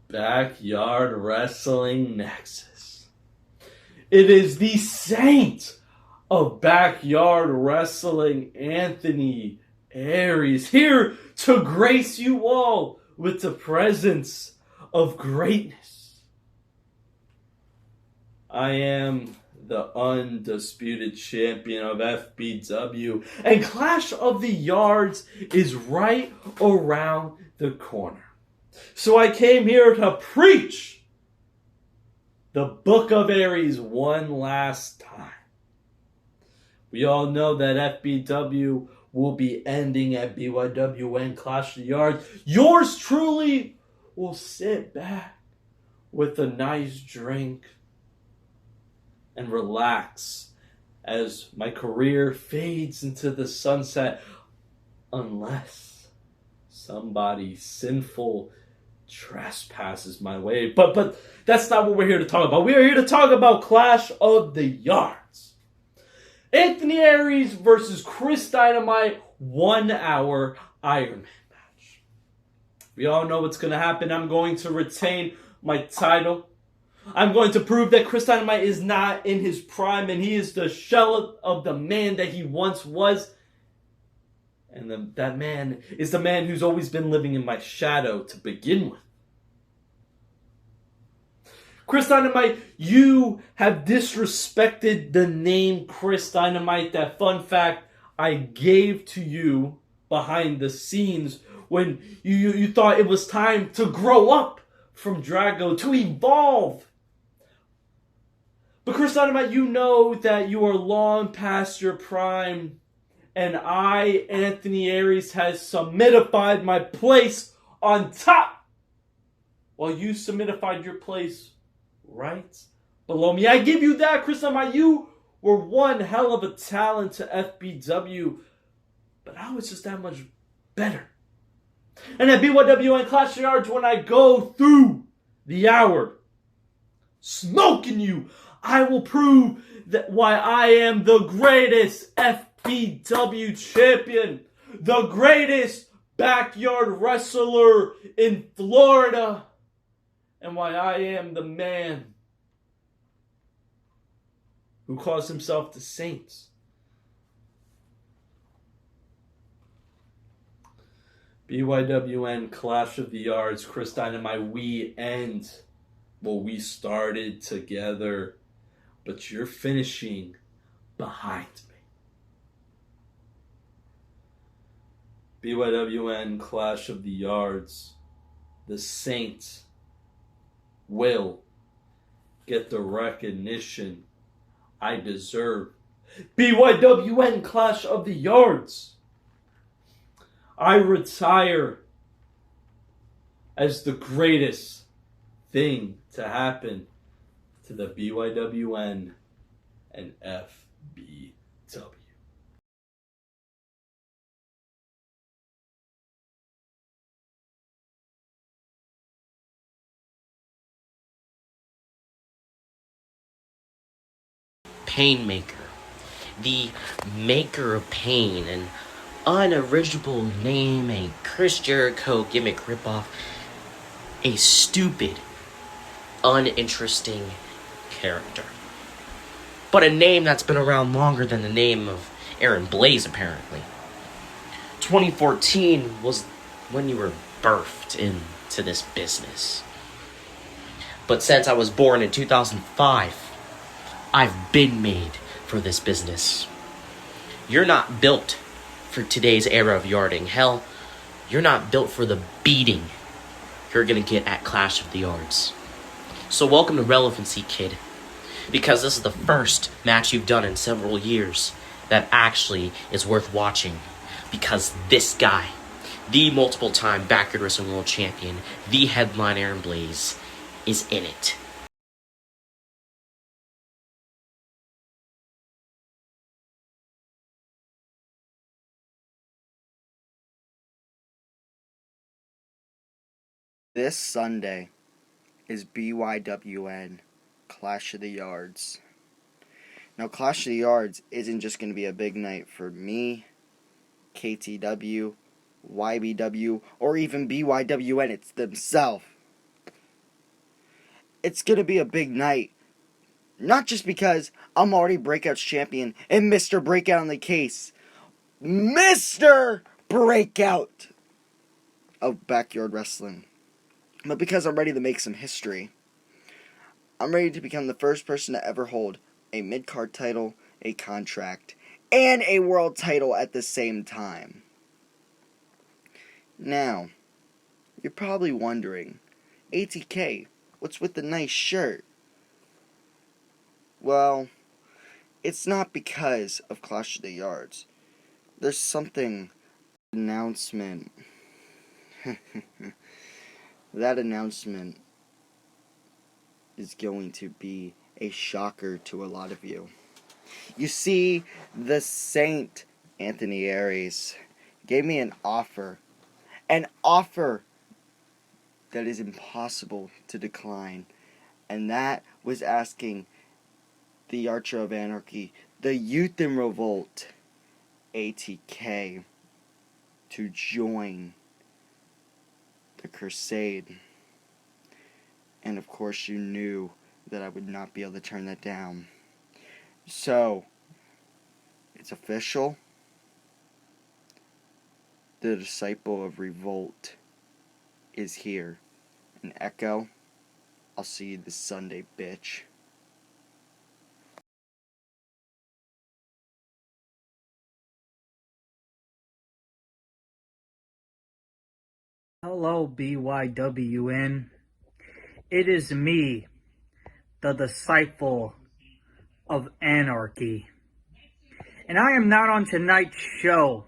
Backyard Wrestling Nexus. It is the saint of backyard wrestling, Anthony Aries, here to grace you all with the presence of greatness. I am the undisputed champion of FBW, and Clash of the Yards is right around the corner. So I came here to preach the Book of Aries one last time. We all know that FBW will be ending at BYWN Clash of the Yards. Yours truly will sit back with a nice drink and relax as my career fades into the sunset, unless somebody sinful trespasses my way. But that's not what we're here to talk about. We are here to talk about Clash of the Yards. Anthony Aries versus Chris Dynamite, 1 hour Iron Man match. We all know what's going to happen. I'm going to retain my title. I'm going to prove that Chris Dynamite is not in his prime and he is the shell of the man that he once was. And that man is the man who's always been living in my shadow to begin with. Chris Dynamite, you have disrespected the name Chris Dynamite. That fun fact I gave to you behind the scenes when you thought it was time to grow up from Drago, to evolve. But Chris Dynamite, you know that you are long past your prime. And I, Anthony Aries, has solidified my place on top, while you solidified your place right below me. I give you that, Chris Dynamite. You were one hell of a talent to FBW, but I was just that much better. And at BYWN Clash of the Yards, when I go through the hour smoking you, I will prove that why I am the greatest FBW champion, the greatest backyard wrestler in Florida, and why I am the man who calls himself the Saints. BYWN Clash of the Yards, Chris Dynamite, we end what we started together, but you're finishing behind me. BYWN Clash of the Yards, the Saints will get the recognition I deserve. BYWN Clash of the Yards, I retire as the greatest thing to happen to the BYWN and FBW. Painmaker, the maker of pain, an unoriginal name, a Chris Jericho gimmick ripoff, a stupid, uninteresting character. But a name that's been around longer than the name of Aaron Blaze, apparently. 2014 was when you were birthed into this business. But since I was born in 2005, I've been made for this business. You're not built for today's era of yarding. Hell, you're not built for the beating you're gonna get at Clash of the Yards. So welcome to Relevancy, kid. Because this is the first match you've done in several years that actually is worth watching. Because this guy, the multiple-time Backyard Wrestling World Champion, the headline Aaron Blaze, is in it. This Sunday is BYWN Clash of the Yards. Now, Clash of the Yards isn't just going to be a big night for me, KTW, YBW, or even BYWN. It's themselves. it's going to be a big night. Not just because I'm already Breakout's champion and Mr. Breakout in the case. Mr. Breakout of backyard wrestling. But because I'm ready to make some history. I'm ready to become the first person to ever hold a mid-card title, a contract, and a world title at the same time. Now, you're probably wondering, ATK, what's with the nice shirt? Well, it's not because of Clash of the Yards. There's something, announcement. That announcement is going to be a shocker to a lot of you. You see, the Saint Anthony Aries gave me an offer that is impossible to decline, and that was asking the Archer of Anarchy, the Youth in Revolt, ATK, to join the crusade. And of course you knew that I would not be able to turn that down. So, it's official. The Disciple of Revolt is here. And Echo, I'll see you this Sunday, bitch. Hello, BYWN. It is me, the Disciple of Anarchy. And I am not on tonight's show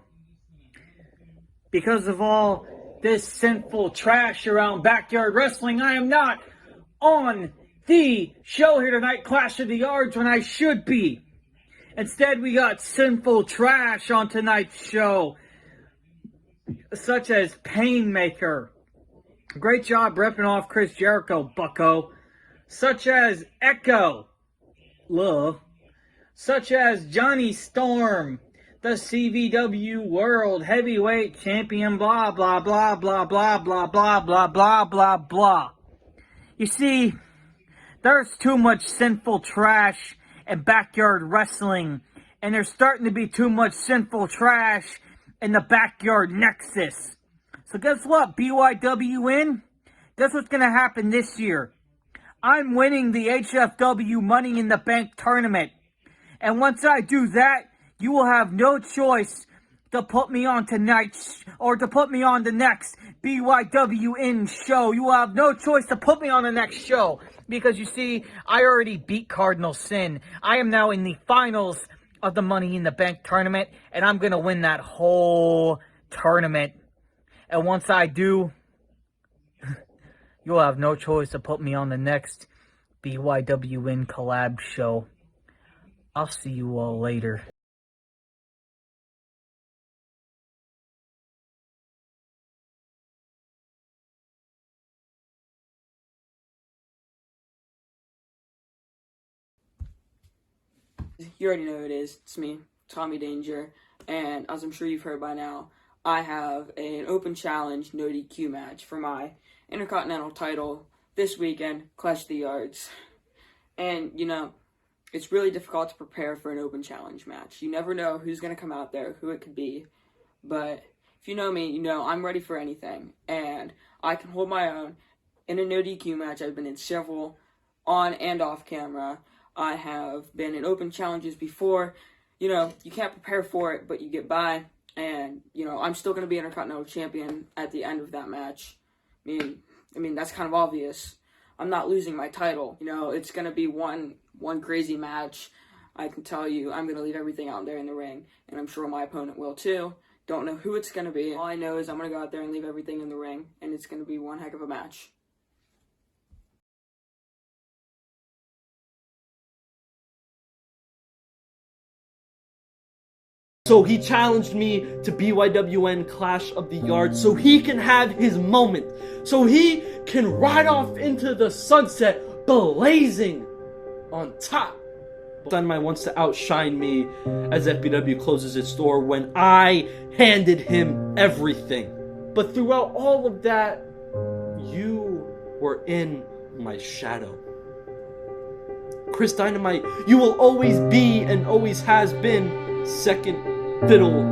because of all this sinful trash around backyard wrestling. I am not on the show here tonight, Clash of the Yards, when I should be. Instead, we got sinful trash on tonight's show, such as Painmaker. Great job ripping off Chris Jericho, bucko. Such as Echo, love. Such as Johnny Storm, the CVW World Heavyweight Champion, blah, blah, blah, blah, blah, blah, blah, blah, blah, blah, blah. You see, there's too much sinful trash in backyard wrestling, and there's starting to be too much sinful trash in the backyard Nexus. So guess what, BYWN? Guess what's going to happen this year? I'm winning the HFW Money in the Bank tournament. And once I do that, you will have no choice to put me on tonight's, or to put me on the next BYWN show. You will have no choice to put me on the next show. Because you see, I already beat Cardinal Sin. I am now in the finals of the Money in the Bank tournament, and I'm going to win that whole tournament. And once I do, you'll have no choice to put me on the next BYWN collab show. I'll see you all later. You already know who it is. It's me, Tommy Danger. And as I'm sure you've heard by now, I have an open challenge no DQ match for my Intercontinental title this weekend, Clash of the Yards. And, you know, it's really difficult to prepare for an open challenge match. You never know who's going to come out there, who it could be. But if you know me, you know I'm ready for anything. And I can hold my own in a no DQ match. I've been in several on and off camera. I have been in open challenges before. You know, you can't prepare for it, but you get by. And, you know, I'm still going to be Intercontinental Champion at the end of that match. I mean, that's kind of obvious. I'm not losing my title. You know, it's going to be one crazy match. I can tell you, I'm going to leave everything out there in the ring. And I'm sure my opponent will too. Don't know who it's going to be. All I know is I'm going to go out there and leave everything in the ring. And it's going to be one heck of a match. So he challenged me to BYWN Clash of the Yards so he can have his moment. So he can ride off into the sunset blazing on top. Dynamite wants to outshine me as FBW closes its door when I handed him everything. But throughout all of that, you were in my shadow. Chris Dynamite, you will always be and always has been second fiddle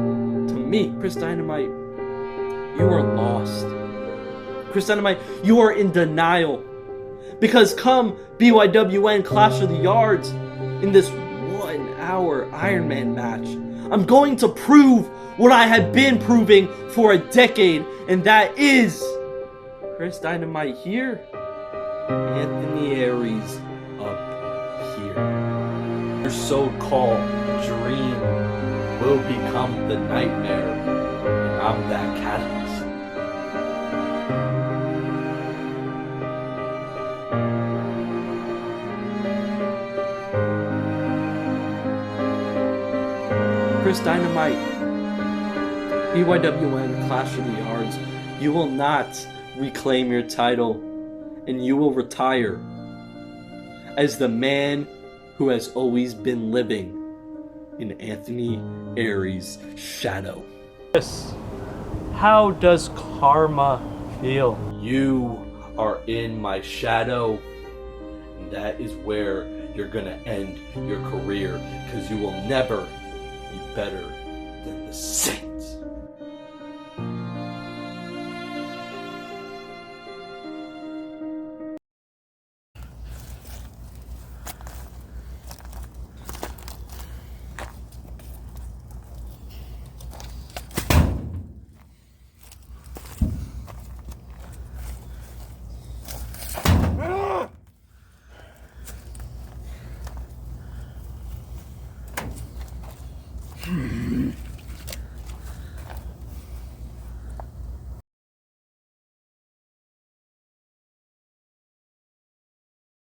to me. Chris Dynamite, you are lost. Chris Dynamite, you are in denial. Because come BYWN Clash of the Yards, in this 1 hour Iron Man match, I'm going to prove what I have been proving for a decade, and that is Chris Dynamite here, Anthony Aries up here. Your so-called dream will become the nightmare, and I'm that catalyst. Chris Dynamite, BYWN Clash of the Yards, you will not reclaim your title, and you will retire as the man who has always been living in Anthony Aries' shadow. Chris, how does karma feel? You are in my shadow, and that is where you're gonna end your career, because you will never be better than the Saint.